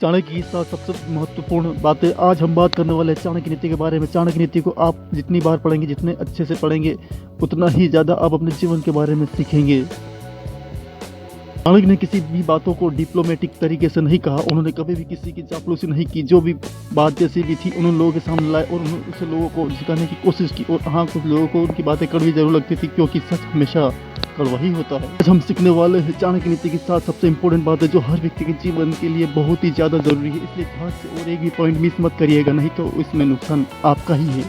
चाणक्य की साथ सबसे महत्वपूर्ण बातें आज हम बात करने वाले हैं चाणक्य नीति के बारे में। चाणक्य नीति को आप जितनी बार पढ़ेंगे, जितने अच्छे से पढ़ेंगे, उतना ही ज़्यादा आप अपने जीवन के बारे में सीखेंगे। चाणक्य ने किसी भी बातों को डिप्लोमेटिक तरीके से नहीं कहा। उन्होंने कभी भी किसी की चापलूसी नहीं की। जो भी बात जैसी भी थी उन्होंने लोगों के सामने लाए और उन्होंने उसे लोगों को सिखाने की कोशिश की। और हाँ, कुछ लोगों को उनकी बातें कड़वी जरूर लगती थी, क्योंकि सच हमेशा कड़वा ही होता है। आज हम सीखने वाले हैं चाणक्य नीति के साथ सबसे इम्पोर्टेंट बात है जो हर व्यक्ति के जीवन के लिए बहुत ही ज़्यादा जरूरी है। इसलिए ध्यान से और एक भी पॉइंट मिस मत करिएगा, नहीं तो इसमें नुकसान आपका ही है।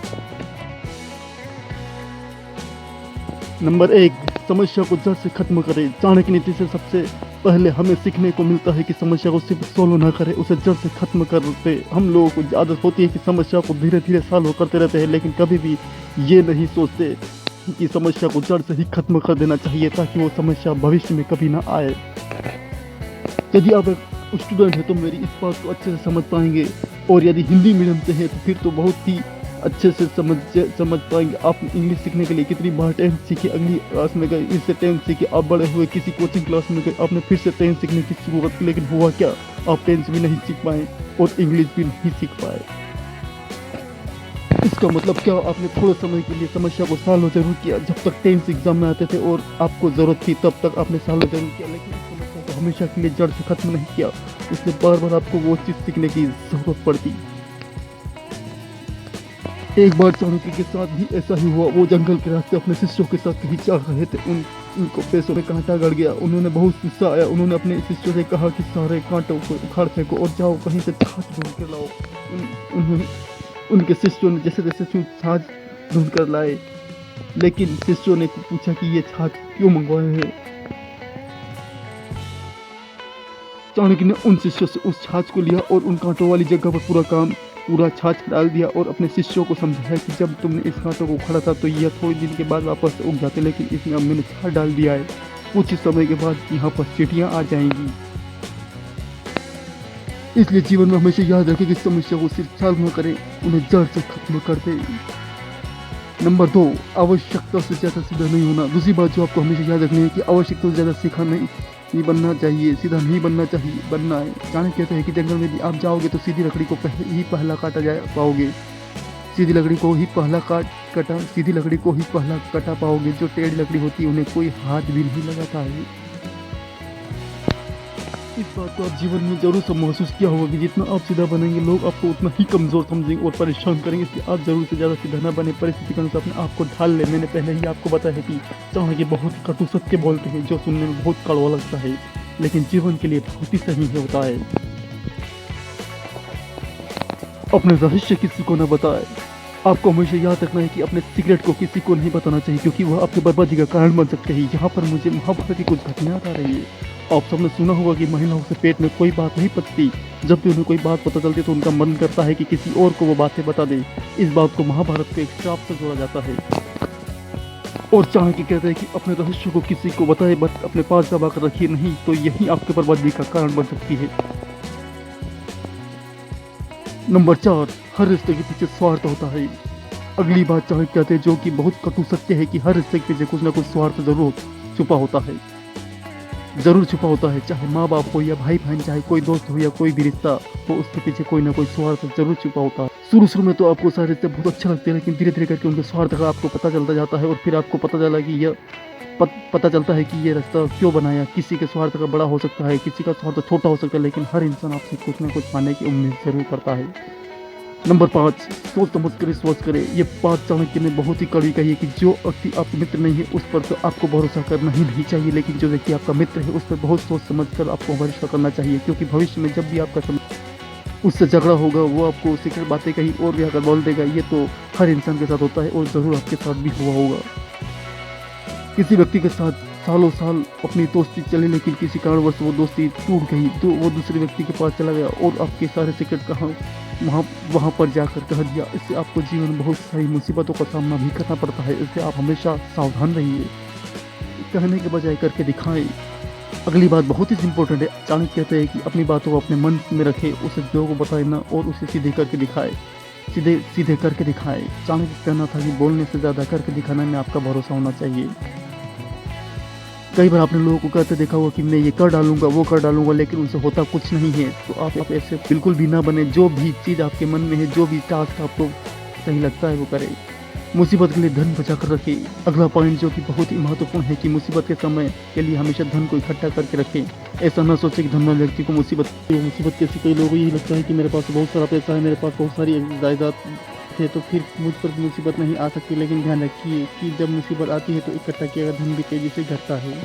नंबर 1, समस्या को जड़ से खत्म करें। चाणक्य नीति से सबसे पहले हमें सीखने को मिलता है कि समस्या को सिर्फ सोल्व ना करें, उसे जड़ से खत्म करते। हम लोगों को आदत होती है कि समस्या को धीरे धीरे सॉल्व करते रहते हैं, लेकिन कभी भी ये नहीं सोचते कि समस्या को जड़ से ही खत्म कर देना चाहिए, ताकि वो समस्या भविष्य में कभी ना आए। यदि आप एक स्टूडेंट है तो मेरी इस बात को अच्छे से समझ पाएंगे, और यदि हिंदी मीडियम से है तो फिर तो बहुत ही अच्छे से समझ पाएंगे। आप इंग्लिश सीखने के लिए कितनी बार टेंथ सीखे, अगली क्लास में गए, इससे टेंथ सीखे, आप बड़े हुए किसी कोचिंग क्लास में गए, आपने फिर से टेंथ सीखने की शुरुआत की, लेकिन हुआ क्या, आप टेंथ भी नहीं सीख पाए और इंग्लिश भी नहीं सीख पाए। इसका मतलब क्या, आपने थोड़े समय के लिए समस्या को सॉल्व जरूर किया। जब तक टेंथ एग्जाम में आते थे और आपको ज़रूरत थी तब तक आपने सॉल्व जरूर किया, लेकिन इस समस्या को हमेशा के लिए जड़ से खत्म नहीं किया। इसलिए बार बार आपको वो चीज़ सीखने की ज़रूरत पड़ती। एक बार चाणक्य के साथ भी ऐसा ही हुआ। वो जंगल के रास्ते अपने शिष्यों के साथ कहीं चल रहे थे। उनको पैसों में कांटा गड़ गया। उन्होंने बहुत गुस्सा आया। उन्होंने अपने शिष्यों से कहा कि सारे कांटों को उखाड़ फेंको और जाओ कहीं से छाछ ढूंढ कर लाओ। उनके शिष्यों ने जैसे तैसे छाछ ढूंढ कर लाए, लेकिन शिष्यों ने पूछा कि ये छाछ क्यों मंगवाए हैं। चाणक्य ने उन शिष्यों से उस छाछ को लिया और उन कांटों वाली जगह पर पूरा छाछ डाल दिया और अपने शिष्यों को समझाया कि जब तुमने इस कांटों को उखाड़ा था तो यह थोड़े दिन के बाद वापस उग जाते, लेकिन इसमें अब मैंने छाछ डाल दिया है। कुछ ही समय के बाद यहाँ पर चींटियाँ आ जाएंगी। इसलिए जीवन में हमेशा याद रखें कि समस्या को सिर्फ सॉल्व न करें, उन्हें जड़ से खत्म कर दें। नंबर 2, आवश्यकता से ज़्यादा सीधा नहीं होना। दूसरी बात जो आपको हमेशा याद रखनी है कि आवश्यकता से ज़्यादा सीखा नहीं बनना चाहिए, सीधा नहीं बनना चाहिए, बनना है। चाणक्य कहते हैं कि जंगल में भी आप जाओगे तो सीधी लकड़ी को पहला काटा जा पाओगे, सीधी लकड़ी को ही पहला कटा पाओगे। जो टेढ़ी लकड़ी होती है उन्हें कोई हाथ भी नहीं लगाता है। इस बात को आप जीवन में जरूर महसूस किया होगा कि जितना आप सीधा बनेंगे लोग आपको उतना ही कमज़ोर समझेंगे और परेशान करेंगे। इसलिए आप जरूर से ज़्यादा सीधा न बने, परिस्थिति के अनुसार अपने आप को ढाल ले। मैंने पहले ही आपको बताया है कि चाणक्य बहुत ही कटु सत्य बोलते हैं जो सुनने में बहुत कड़वा लगता है, लेकिन जीवन के लिए बहुत ही सही होता है। अपने रहस्य किसी को न बताए। आपको हमेशा याद रखना है कि अपने सीक्रेट को किसी को नहीं बताना चाहिए, क्योंकि वह आपके बर्बादी का कारण बन सकते हैं। यहाँ पर मुझे महाभारत की कुछ घटना याद आ रही है। आप सबने सुना होगा कि महिलाओं से पेट में कोई बात नहीं पचती। जब भी उन्हें कोई बात पता चलती तो उनका मन करता है कि किसी और को वो बातें बता दे। इस बात को महाभारत के एक श्राप से जोड़ा जाता है। और चाणक्य कहते हैं कि अपने रहस्य को किसी को बताए बट अपने पास दबा कर रखिए, नहीं तो यही आपके बर्बादी का कारण बन सकती है। नंबर 4, हर रिश्ते के पीछे स्वार्थ होता है। अगली बात चाणक्य कहते हैं जो कि बहुत कटु सत्य है कि हर रिश्ते के पीछे कुछ ना कुछ स्वार्थ जरूर छुपा होता है, चाहे माँ बाप हो या भाई बहन, चाहे कोई दोस्त हो या कोई भी रिश्ता हो, उसके पीछे कोई ना कोई स्वार्थ जरूर छुपा होता है। शुरू में तो आपको सारे रिश्ते बहुत अच्छे लगते हैं, लेकिन धीरे धीरे करके उनके स्वार्थ का आपको पता चलता जाता है, और फिर आपको पता चलता है कि ये रास्ता क्यों बनाया। किसी के स्वार्थ का बड़ा हो सकता है, किसी का स्वार्थ छोटा हो सकता है, लेकिन हर इंसान आपसे कुछ ना कुछ पाने की उम्मीद जरूर करता है। नंबर 5, सोच समझ कर विश्वास करें। ये बात चाणक्य ने बहुत ही कड़ी कही है कि जो व्यक्ति आपका मित्र नहीं है उस पर तो आपको भरोसा करना ही नहीं चाहिए, लेकिन जो व्यक्ति आपका मित्र है उस पर बहुत सोच समझ कर आपको भरोसा करना चाहिए, क्योंकि भविष्य में जब भी आपका उससे झगड़ा होगा वो आपको सीक्रेट बातें कहीं और भी आकर बोल देगा। ये तो हर इंसान के साथ होता है और ज़रूर आपके साथ भी हुआ होगा। किसी व्यक्ति के साथ सालों साल अपनी दोस्ती चली, लेकिन किसी कारणवश वो दोस्ती टूट गई तो वो दूसरे व्यक्ति के पास चला गया और आपके सारे सीक्रेट कहाँ वहाँ पर जाकर कह दिया। इससे आपको जीवन में बहुत सारी मुसीबतों का सामना भी करना पड़ता है। इससे आप हमेशा सावधान रहिए, कहने के बजाय करके दिखाएं। अगली बात बहुत ही इम्पोर्टेंट है। चाणक्य कहते हैं कि अपनी बातों को अपने मन में रखे, उसे लोगों को बताए ना और उसे सीधे करके दिखाए। चाणक्य कहना था कि बोलने से ज़्यादा करके दिखाने में आपका भरोसा होना चाहिए। कई बार आपने लोगों को कहते देखा होगा कि मैं ये कर डालूँगा, वो कर डालूँगा, लेकिन उनसे होता कुछ नहीं है। तो आप ऐसे बिल्कुल भी ना बने। जो भी चीज़ आपके मन में है, जो भी टास्क आपको सही लगता है वो करें। मुसीबत के लिए धन बचा कर रखें। अगला पॉइंट जो कि बहुत ही महत्वपूर्ण है कि मुसीबत के समय के लिए हमेशा धन को इकट्ठा करके रखें। ऐसा ना सोचें कि धनवान व्यक्ति को मुसीबत कैसी, कई लोगों को यही लगता है कि मेरे पास बहुत सारा पैसा है, मेरे पास बहुत सारी जायदाद है, तो फिर मुझ पर मुसीबत नहीं आ सकती। लेकिन ध्यान रखिए कि जब मुसीबत आती है तो इकट्ठा किया गया धन भी तेजी से घटता है।